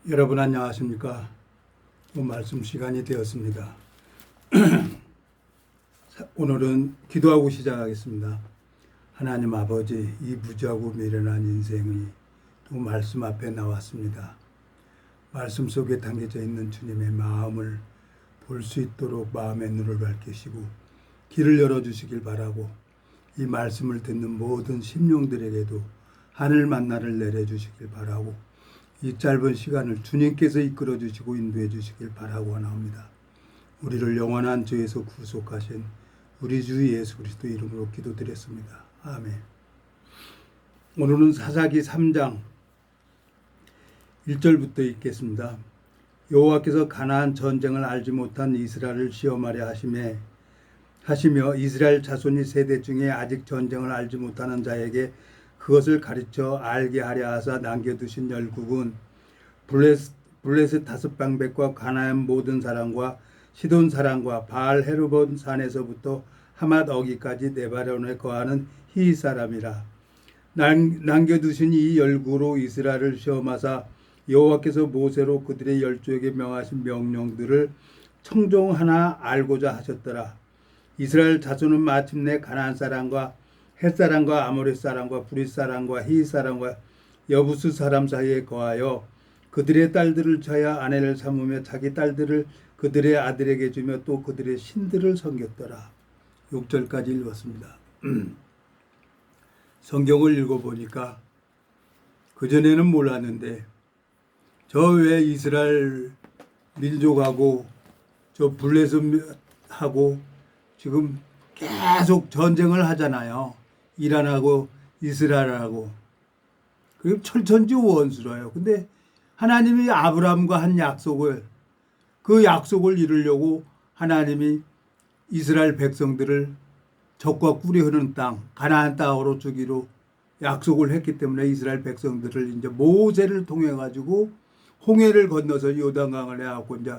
여러분 안녕하십니까? 말씀 시간이 되었습니다. 오늘은 기도하고 시작하겠습니다. 하나님 아버지, 이 무지하고 미련한 인생이 또 말씀 앞에 나왔습니다. 말씀 속에 담겨져 있는 주님의 마음을 볼 수 있도록 마음의 눈을 밝히시고 길을 열어주시길 바라고, 이 말씀을 듣는 모든 심령들에게도 하늘 만나를 내려주시길 바라고, 이 짧은 시간을 주님께서 이끌어 주시고 인도해 주시길 바라고 원합니다. 우리를 영원한 죄에서 구속하신 우리 주 예수 그리스도 이름으로 기도드렸습니다. 아멘. 오늘은 사사기 3장 1절부터 읽겠습니다. 여호와께서 가나안 전쟁을 알지 못한 이스라엘을 시험하려 하시며 이스라엘 자손이 세대 중에 아직 전쟁을 알지 못하는 자에게 그것을 가르쳐 알게 하려 하사 남겨두신 열국은 블레셋 다섯 방백과 가나안 모든 사람과 시돈 사람과 바알 헤르본 산에서부터 하맛 어기까지 네바론에 거하는 히이 사람이라. 남겨두신 이 열국으로 이스라엘을 시험하사 여호와께서 모세로 그들의 열조에게 명하신 명령들을 청종하나 알고자 하셨더라. 이스라엘 자손은 마침내 가나안 사람과 헷 사람과 아모렛 사람과 브릿 사람과 히이 사람과 여부스 사람 사이에 거하여 그들의 딸들을 쳐야 아내를 삼으며 자기 딸들을 그들의 아들에게 주며 또 그들의 신들을 섬겼더라. 6절까지 읽었습니다. 성경을 읽어보니까 그전에는 몰랐는데 저 외 이스라엘 민족하고 저 블레셋하고 지금 계속 전쟁을 하잖아요. 이란하고 이스라엘하고. 그리고 철천지 원수로요. 근데 하나님이 아브라함과 한 약속을, 그 약속을 이루려고 하나님이 이스라엘 백성들을 적과 꿀이 흐르는 땅, 가나안 땅으로 주기로 약속을 했기 때문에 이스라엘 백성들을 이제 모세를 통해 가지고 홍해를 건너서 요단강을 해갖고 이제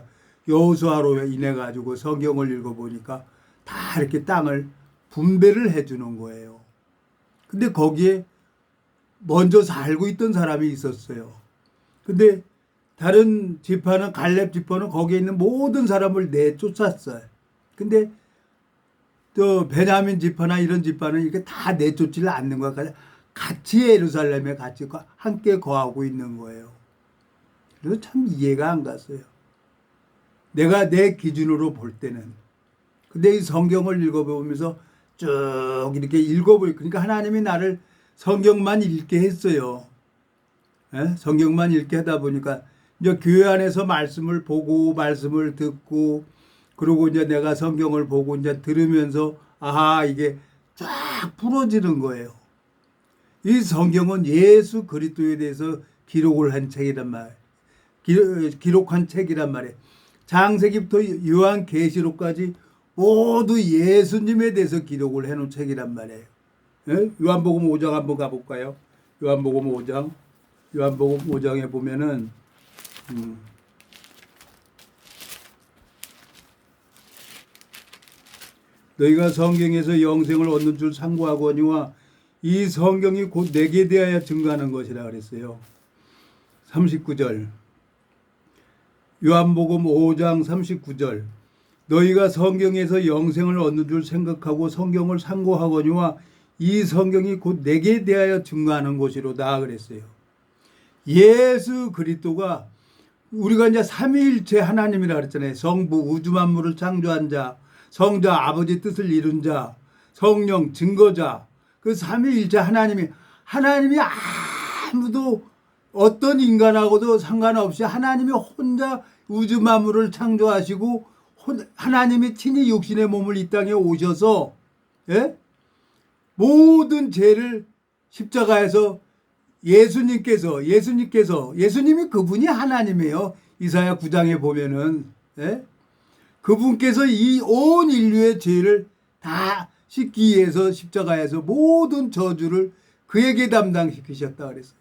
여호수아로 인해 가지고 성경을 읽어보니까 다 이렇게 땅을 분배를 해주는 거예요. 근데 거기에 먼저 살고 있던 사람이 있었어요. 근데 다른 지파는, 갈렙 지파는 거기에 있는 모든 사람을 내쫓았어요. 근데 또 베냐민 지파나 이런 지파는 이렇게 다 내쫓지를 않는 거야. 같이 예루살렘에 같이 함께 거하고 있는 거예요. 그래서 참 이해가 안 갔어요. 내가 내 기준으로 볼 때는. 근데 이 성경을 읽어보면서 쭉 이렇게 그러니까 하나님이 나를 성경만 읽게 했어요. 성경만 읽게 하다 보니까 이제 교회 안에서 말씀을 보고 말씀을 듣고, 그리고 이제 내가 성경을 보고 이제 들으면서 아하, 이게 쫙 풀어지는 거예요. 이 성경은 예수 그리스도에 대해서 기록한 책이란 말이에요. 창세기부터 요한계시록까지 모두 예수님에 대해서 기록을 해놓은 책이란 말이에요. 요한복음 5장 한번 가볼까요? 요한복음 5장에 보면은 너희가 성경에서 영생을 얻는 줄 상고하거니와 이 성경이 곧 내게 대하여 증거하는 것이라 그랬어요. 39절. 요한복음 5장 39절. 너희가 성경에서 영생을 얻는 줄 생각하고 성경을 상고하거니와 이 성경이 곧 내게 대하여 증거하는 것이로다 그랬어요. 예수 그리스도가, 우리가 이제 삼위일체 하나님이라 그랬잖아요. 성부 우주 만물을 창조한 자, 성자 아버지 뜻을 이룬 자, 성령 증거자, 그 삼위일체 하나님이 아무도 어떤 인간하고도 상관없이 하나님이 혼자 우주 만물을 창조하시고 하나님이 친히 육신의 몸을 이 땅에 오셔서 모든 죄를 십자가에서 예수님이 그분이 하나님이에요. 이사야 9장에 보면은 그분께서 이 온 인류의 죄를 다 씻기 위해서 십자가에서 모든 저주를 그에게 담당시키셨다 그랬어요.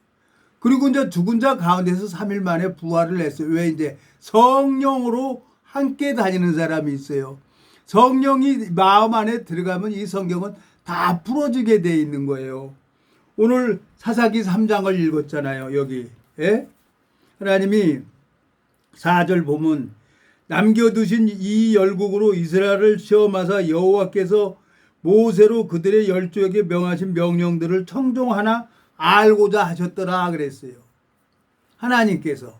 그리고 이제 죽은 자 가운데서 3일 만에 부활을 했어요. 왜? 이제 성령으로 함께 다니는 사람이 있어요. 성령이 마음 안에 들어가면 이 성경은 다 풀어지게 돼 있는 거예요. 오늘 사사기 3장을 읽었잖아요. 여기 하나님이 4절 보면 남겨두신 이 열국으로 이스라엘을 시험하사 여호와께서 모세로 그들의 열조에게 명하신 명령들을 청종하나 알고자 하셨더라 그랬어요. 하나님께서.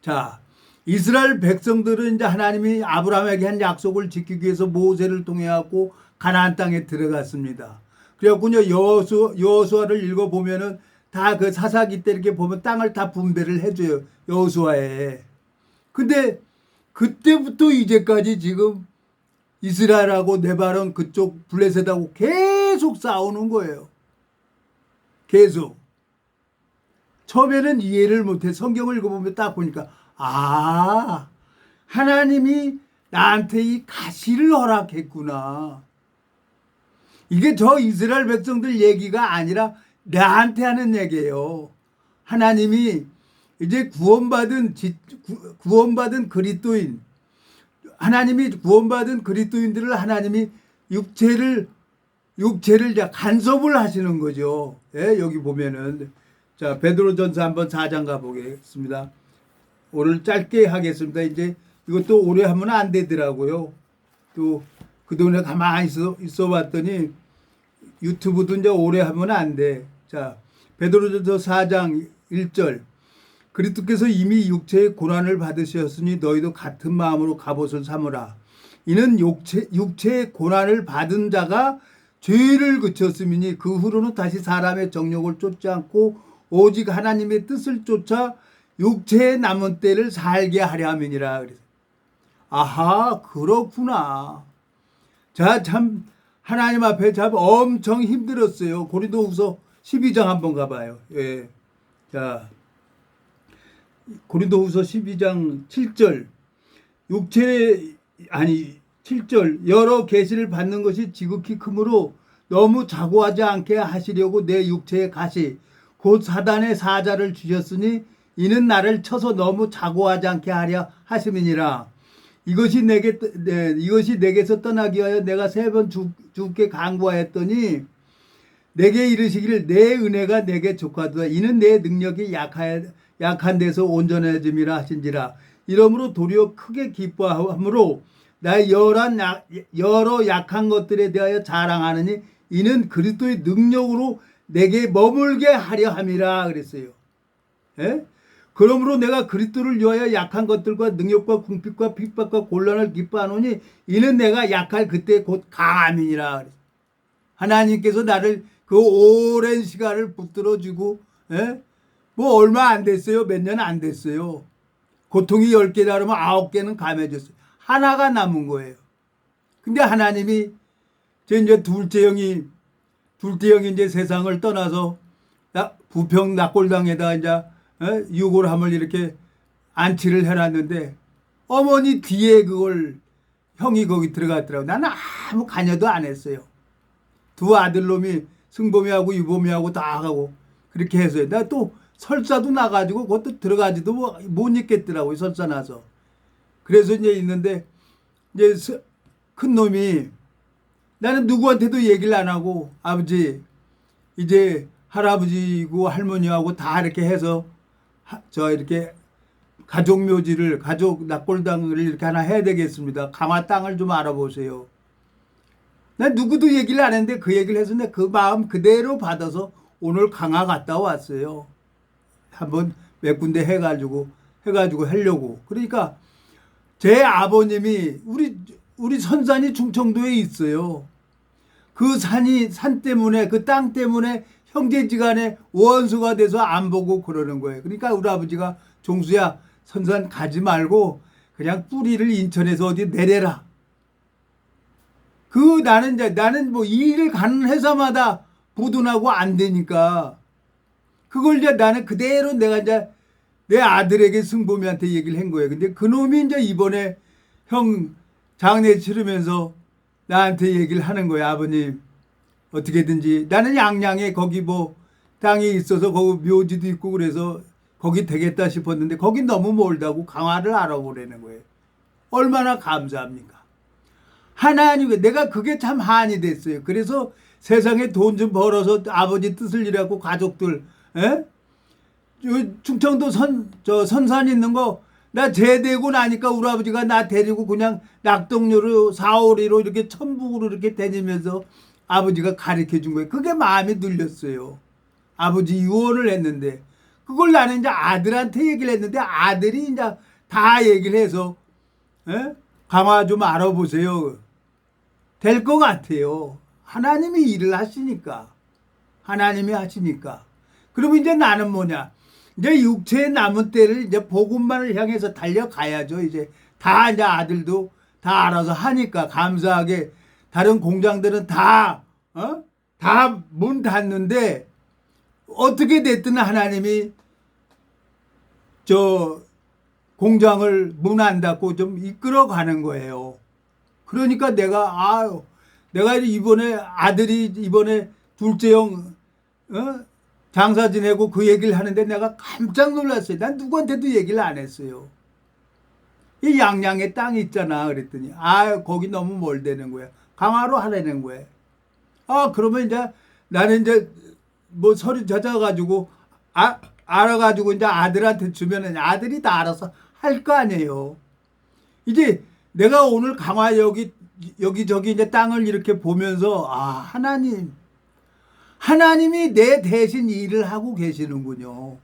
자, 이스라엘 백성들은 이제 하나님이 아브라함에게 한 약속을 지키기 위해서 모세를 통해 갖고 가나안 땅에 들어갔습니다. 그래갖고 여호수아를 읽어보면은 다 그 사사기 때 이렇게 보면 땅을 다 분배를 해줘요. 여호수아에. 근데 그때부터 이제까지 지금 이스라엘하고 네바론 그쪽 블레셋하고 계속 싸우는 거예요. 계속. 처음에는 이해를 못해. 성경을 읽어보면 딱 보니까 하나님이 나한테 이 가시를 허락했구나. 이게 저 이스라엘 백성들 얘기가 아니라 나한테 하는 얘기예요. 하나님이 이제 구원받은 그리스도인, 하나님이 구원받은 그리스도인들을 하나님이 육체를 간섭을 하시는 거죠. 예, 여기 보면은. 자, 베드로전서 한번 4장 가보겠습니다. 오늘 짧게 하겠습니다. 이제 이것도 오래 하면 안 되더라고요. 또 그동안에 가만히 있어 봤더니 유튜브도 이제 오래 하면 안 돼. 자, 베드로전서 4장 1절. 그리스도께서 이미 육체의 고난을 받으셨으니 너희도 같은 마음으로 갑옷을 삼으라. 이는 육체의 고난을 받은 자가 죄를 그쳤음이니 그 후로는 다시 사람의 정욕을 쫓지 않고 오직 하나님의 뜻을 쫓아 육체의 남은 때를 살게 하려 함이니라. 아하, 그렇구나. 자, 참 하나님 앞에 참 엄청 힘들었어요. 고린도후서 12장 한번 가봐요. 예. 자, 고린도후서 12장 7절. 7절. 여러 계시를 받는 것이 지극히 크므로 너무 자고하지 않게 하시려고 내 육체의 가시 곧 사단의 사자를 주셨으니 이는 나를 쳐서 너무 자고하지 않게 하려 하심이니라. 이것이 내게서 떠나기 위하여 내가 3번 주께 간구하였더니 내게 이르시기를 내 은혜가 내게 족하도다. 이는 내 능력이 약한 데서 온전해짐이라 하신지라. 이러므로 도리어 크게 기뻐함으로 나의 여러 약한 것들에 대하여 자랑하느니 이는 그리스도의 능력으로 내게 머물게 하려 함이라 그랬어요. 예? 그러므로 내가 그리스도를 위하여 약한 것들과 능력과 궁핍과 핍박과 곤란을 기뻐하노니 이는 내가 약할 그때 곧 강함이니라. 하나님께서 나를 그 오랜 시간을 붙들어주고, 예? 뭐 얼마 안 됐어요. 몇 년 안 됐어요. 고통이 10개라 그러면 9개는 감해졌어요. 하나가 남은 거예요. 근데 하나님이 이제 둘째 형이 이제 세상을 떠나서 부평 낙골당에다 이제 유골함을 이렇게 안치를 해놨는데 어머니 뒤에 그걸 형이 거기 들어갔더라고. 나는 아무 관여도 안 했어요. 두 아들놈이 승범이하고 유범이하고 다 하고 그렇게 해서요. 나 또 설사도 나가지고 그것도 들어가지도 못 있겠더라고요. 설사 나서. 그래서 이제 있는데 이제 큰 놈이 나는 누구한테도 얘기를 안 하고 아버지 이제 할아버지고 할머니하고 다 이렇게 해서 이렇게 가족 묘지를 가족 낙골당을 이렇게 하나 해야 되겠습니다. 가마 땅을 좀 알아보세요. 난 누구도 얘기를 안 했는데 그 얘기를 해서 내가 그 마음 그대로 받아서 오늘 강화 갔다 왔어요. 한번 몇 군데 해가지고 하려고. 그러니까 제 아버님이 우리 선산이 충청도에 있어요. 그 산 때문에 그 땅 때문에 형제지간에 원수가 돼서 안 보고 그러는 거예요. 그러니까 우리 아버지가 종수야 선산 가지 말고 그냥 뿌리를 인천에서 어디 내려라. 나는 뭐 일을 가는 회사마다 보존하고 안 되니까 그걸 이제 나는 그대로 내가 이제 내 아들에게 승범이한테 얘기를 한 거예요. 근데 그놈이 이제 이번에 형 장례 치르면서 나한테 얘기를 하는 거예요. 아버님 어떻게든지 나는 양양에 거기 뭐 땅이 있어서 거기 묘지도 있고 그래서 거기 되겠다 싶었는데 거기 너무 멀다고 강화를 알아보라는 거예요. 얼마나 감사합니까? 하나님, 내가 그게 참 한이 됐어요. 그래서 세상에 돈 좀 벌어서 아버지 뜻을 이루고 가족들, 에? 충청도 선산 있는 거 나 제대고 나니까 우리 아버지가 나 데리고 그냥 낙동료로 사오리로 이렇게 천북으로 이렇게 다니면서 아버지가 가르쳐 준 거예요. 그게 마음에 들렸어요. 아버지 유언을 했는데 그걸 나는 이제 아들한테 얘기를 했는데 아들이 이제 다 얘기를 해서 에? 강화 좀 알아보세요. 될 것 같아요. 하나님이 일을 하시니까. 하나님이 하시니까. 그러면 이제 나는 뭐냐. 이제 육체의 남은 때를 이제 복음만을 향해서 달려가야죠. 이제 다 이제 아들도 다 알아서 하니까 감사하게 다른 공장들은 다 문 닫는데 어떻게 됐든 하나님이 저 공장을 문 안 닫고 좀 이끌어 가는 거예요. 그러니까 내가 이번에 아들이 이번에 둘째 형 장사 지내고 그 얘기를 하는데 내가 깜짝 놀랐어요. 난 누구한테도 얘기를 안 했어요. 이 양양에 땅이 있잖아. 그랬더니 거기 너무 멀다는 거야. 강화로 하라는 거야. 그러면 이제 나는 이제 뭐 서류 찾아가지고 알아가지고 이제 아들한테 주면은 아들이 다 알아서 할 거 아니에요. 이제 내가 오늘 강화 여기저기 이제 땅을 이렇게 보면서 하나님이 내 대신 일을 하고 계시는군요.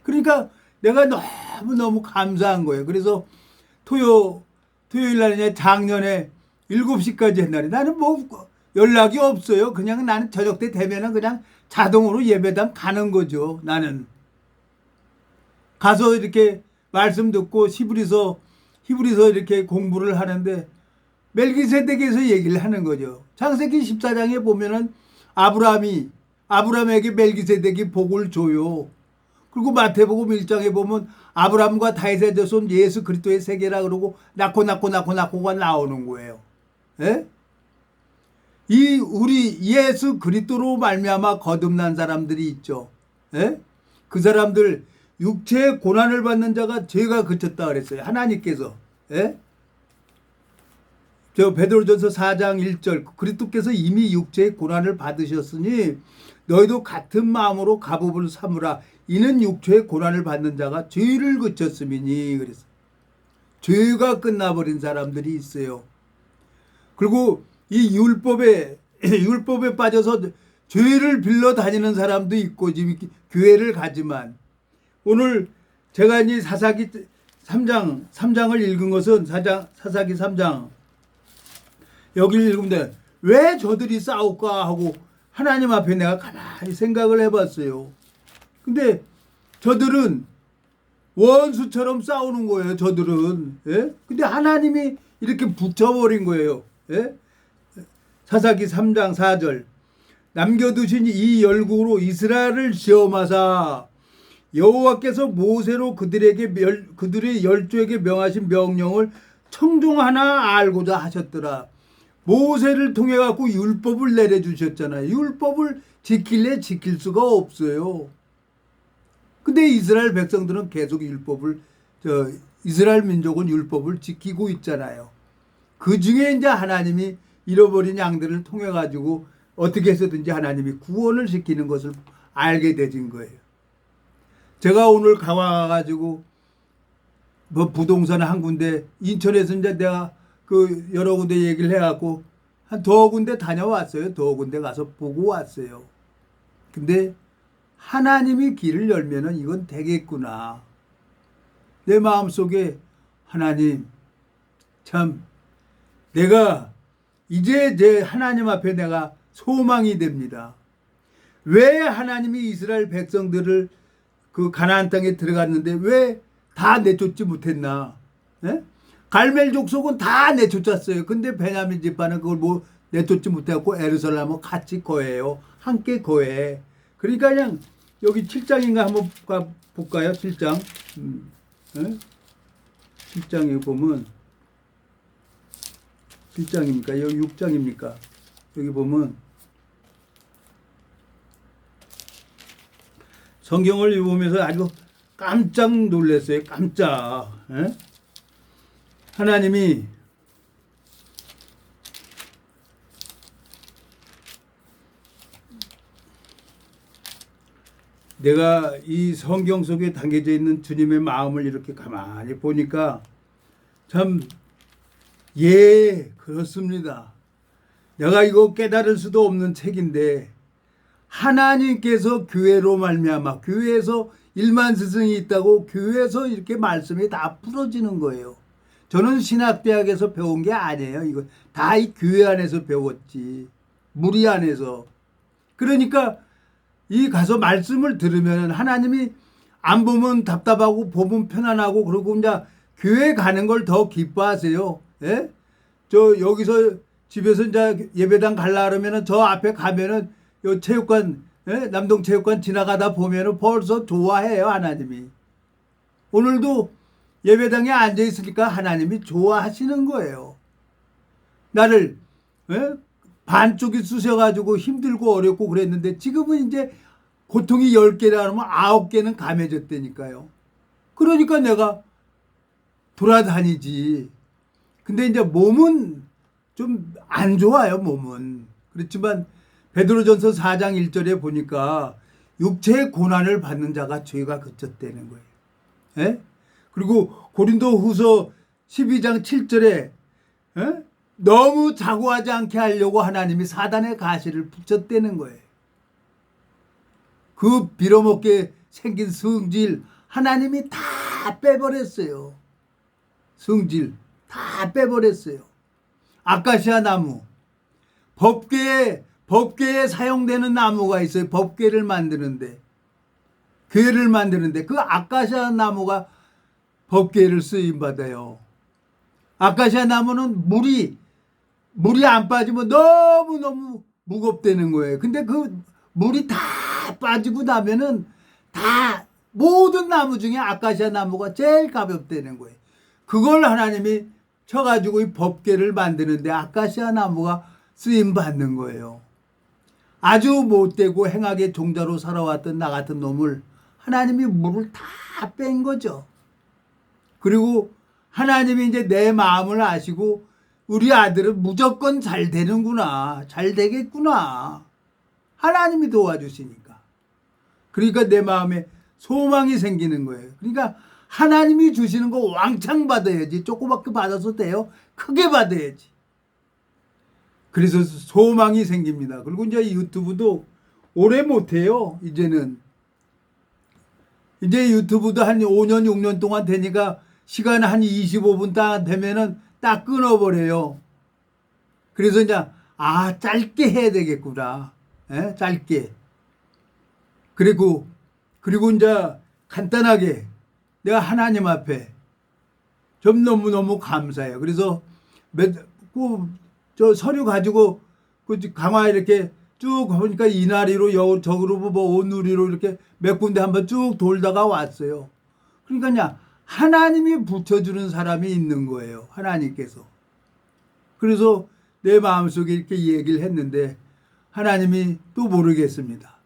그러니까 내가 너무너무 감사한 거예요. 그래서 토요일 날에 작년에 7시까지 했나니 나는 뭐 연락이 없어요. 그냥 나는 저녁 때 되면은 그냥 자동으로 예배당 가는 거죠. 나는 가서 이렇게 말씀 듣고 히브리서 이렇게 공부를 하는데 멜기세덱에서 얘기를 하는 거죠. 창세기 14장에 보면은 아브라함에게 멜기세덱이 복을 줘요. 그리고 마태복음 1장에 보면 아브라함과 다윗의 자손 예수 그리스도의 세계라 그러고 낳고가 나오는 거예요. 예? 우리 예수 그리스도로 말미암아 거듭난 사람들이 있죠. 예? 그 사람들 육체의 고난을 받는 자가 죄가 그쳤다 그랬어요. 하나님께서. 예? 저 베드로전서 4장 1절 그리스도께서 이미 육체의 고난을 받으셨으니 너희도 같은 마음으로 갑옷을 삼으라. 이는 육체의 고난을 받는 자가 죄를 그쳤음이니 그랬어요. 죄가 끝나버린 사람들이 있어요. 그리고 이 율법에 빠져서 죄를 빌러 다니는 사람도 있고 지금 교회를 가지만 오늘 제가 이제 사사기 3장을 읽은 것은 사사기 3장 여기를 읽으면 왜 저들이 싸울까 하고 하나님 앞에 내가 가만히 생각을 해봤어요. 근데 저들은 원수처럼 싸우는 거예요. 저들은. 예? 근데 하나님이 이렇게 붙여버린 거예요. 예? 사사기 3장 4절 남겨두신 이 열국으로 이스라엘을 시험하사 여호와께서 모세로 그들의 열조에게 명하신 명령을 청종하나 알고자 하셨더라. 모세를 통해 갖고 율법을 내려주셨잖아요. 율법을 지킬래 지킬 수가 없어요. 근데 이스라엘 백성들은 계속 이스라엘 민족은 율법을 지키고 있잖아요. 그 중에 이제 하나님이 잃어버린 양들을 통해 가지고 어떻게 해서든지 하나님이 구원을 시키는 것을 알게 되진 거예요. 제가 오늘 강화 가지고 뭐 부동산 한 군데 인천에서 이제 내가 그 여러 군데 얘기를 해갖고 한 더 군데 다녀왔어요. 더 군데 가서 보고 왔어요. 근데 하나님이 길을 열면은 이건 되겠구나. 내 마음속에 하나님 참 내가 이제 제 하나님 앞에 내가 소망이 됩니다. 왜 하나님이 이스라엘 백성들을 그 가나안 땅에 들어갔는데 왜 다 내쫓지 못했나? 예? 갈멜 족속은 다 내쫓았어요. 근데 베냐민 집안은 그걸 뭐 내쫓지 못하고 에르살렘은 같이 거해요. 함께 거해. 그러니까 그냥 여기 7장인가 한번 볼까요? 7장. 예? 7장에 보면 7장입니까? 여기 6장입니까? 여기 보면 성경을 보면서 아주 깜짝 놀랐어요. 깜짝. 에? 하나님이 내가 이 성경 속에 담겨져 있는 주님의 마음을 이렇게 가만히 보니까 참, 예, 그렇습니다. 내가 이거 깨달을 수도 없는 책인데 하나님께서 교회로 말미암아 교회에서 일만 스승이 있다고 교회에서 이렇게 말씀이 다 풀어지는 거예요. 저는 신학대학에서 배운 게 아니에요. 이거 다 이 교회 안에서 배웠지. 무리 안에서. 그러니까 이 가서 말씀을 들으면 하나님이 안 보면 답답하고 보면 편안하고 그러고 이제 교회 가는 걸 더 기뻐하세요. 예? 저 여기서 집에서 이제 예배당 갈라 그러면은 저 앞에 가면은 요 체육관, 예? 남동체육관 지나가다 보면은 벌써 좋아해요, 하나님이. 오늘도 예배당에 앉아 있으니까 하나님이 좋아하시는 거예요. 나를, 예? 반쪽이 쑤셔가지고 힘들고 어렵고 그랬는데 지금은 이제 고통이 10개라 하면 9개는 감해졌다니까요. 그러니까 내가 돌아다니지. 근데 이제 몸은 좀 안 좋아요, 몸은. 그렇지만 베드로전서 4장 1절에 보니까 육체의 고난을 받는 자가 죄가 그쳤다는 거예요. 예? 그리고 고린도후서 12장 7절에 예? 너무 자고하지 않게 하려고 하나님이 사단의 가시를 붙였다는 거예요. 그 빌어먹게 생긴 성질 하나님이 다 빼버렸어요. 성질 다 빼버렸어요. 아카시아 나무, 법궤에 사용되는 나무가 있어요. 법궤를 만드는데, 궤를 만드는데 그 아카시아 나무가 법궤를 쓰임 받아요. 아카시아 나무는 물이 안 빠지면 너무너무 무겁다는 거예요. 근데 그 물이 다 빠지고 나면은 다 모든 나무 중에 아카시아 나무가 제일 가볍다는 거예요. 그걸 하나님이 쳐가지고 이 법궤를 만드는데 아카시아 나무가 쓰임 받는 거예요. 아주 못되고 행악의 종자로 살아왔던 나 같은 놈을 하나님이 물을 다 뺀 거죠. 그리고 하나님이 이제 내 마음을 아시고 우리 아들은 무조건 잘 되는구나. 잘 되겠구나. 하나님이 도와주시니까. 그러니까 내 마음에 소망이 생기는 거예요. 그러니까 하나님이 주시는 거 왕창 받아야지. 조그맣게 받아서 돼요. 크게 받아야지. 그래서 소망이 생깁니다. 그리고 이제 유튜브도 오래 못해요. 이제는. 이제 유튜브도 한 5년, 6년 동안 되니까 시간 한 25분 딱 되면은 딱 끊어버려요. 그래서 이제, 짧게 해야 되겠구나. 예? 짧게. 그리고 이제 간단하게 내가 하나님 앞에 좀 너무너무 감사해요. 그래서 저 서류 가지고 그 강화 이렇게 쭉 보니까 이나리로 저기로 뭐 온누리로 이렇게 몇 군데 한번 쭉 돌다가 왔어요. 그러니까 하나님이 붙여주는 사람이 있는 거예요. 하나님께서. 그래서 내 마음속에 이렇게 얘기를 했는데 하나님이 또 모르겠습니다.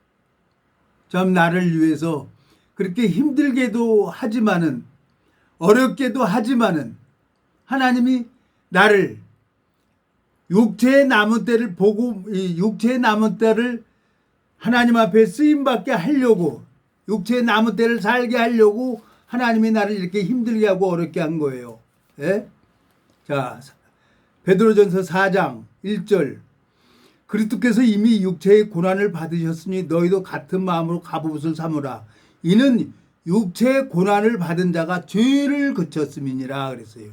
참 나를 위해서 그렇게 힘들게도 하지만은 어렵게도 하지만은 하나님이 나를 육체의 남은 때를 보고 이 육체의 남은 때를 하나님 앞에 쓰임받게 하려고 육체의 남은 때를 살게 하려고 하나님이 나를 이렇게 힘들게 하고 어렵게 한 거예요. 예? 자, 베드로전서 4장 1절 그리스도께서 이미 육체의 고난을 받으셨으니 너희도 같은 마음으로 갑옷을 삼으라. 이는 육체의 고난을 받은 자가 죄를 그쳤음이니라 그랬어요.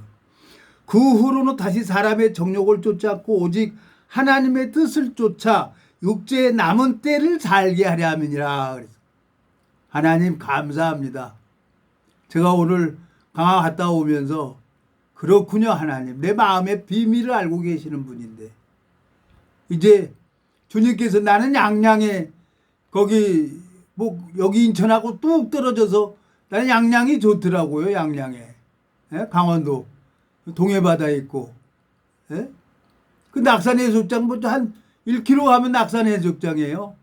그 후로는 다시 사람의 정욕을 쫓지 오직 하나님의 뜻을 쫓아 육체의 남은 때를 살게 하려 함이니라 그랬어요. 하나님 감사합니다. 제가 오늘 강화 갔다 오면서 그렇군요 하나님. 내 마음의 비밀을 알고 계시는 분인데 이제 주님께서 나는 양양에 거기 뭐 여기 인천하고 뚝 떨어져서 나는 양양이 좋더라고요. 양양에. 예? 강원도 동해바다에 있고. 예? 그 낙산해수욕장 뭐 한 1km 가면 낙산해수욕장이에요.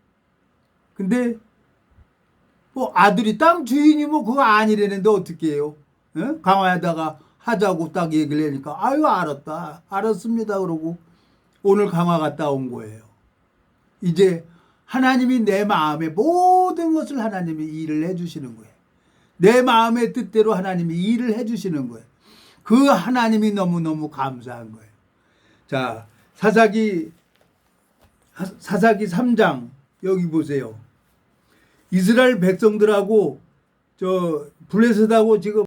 근데 뭐 아들이 땅 주인이 뭐 그거 아니라는데 어떻게 해요? 예? 강화에다가 하자고 딱 얘기를 하니까 아유 알았습니다 그러고 오늘 강화 갔다 온 거예요. 이제 하나님이 내 마음의 모든 것을 하나님이 일을 해주시는 거예요. 내 마음의 뜻대로 하나님이 일을 해주시는 거예요. 그 하나님이 너무너무 감사한 거예요. 자, 사사기 3장 여기 보세요. 이스라엘 백성들하고 블레셋하고 지금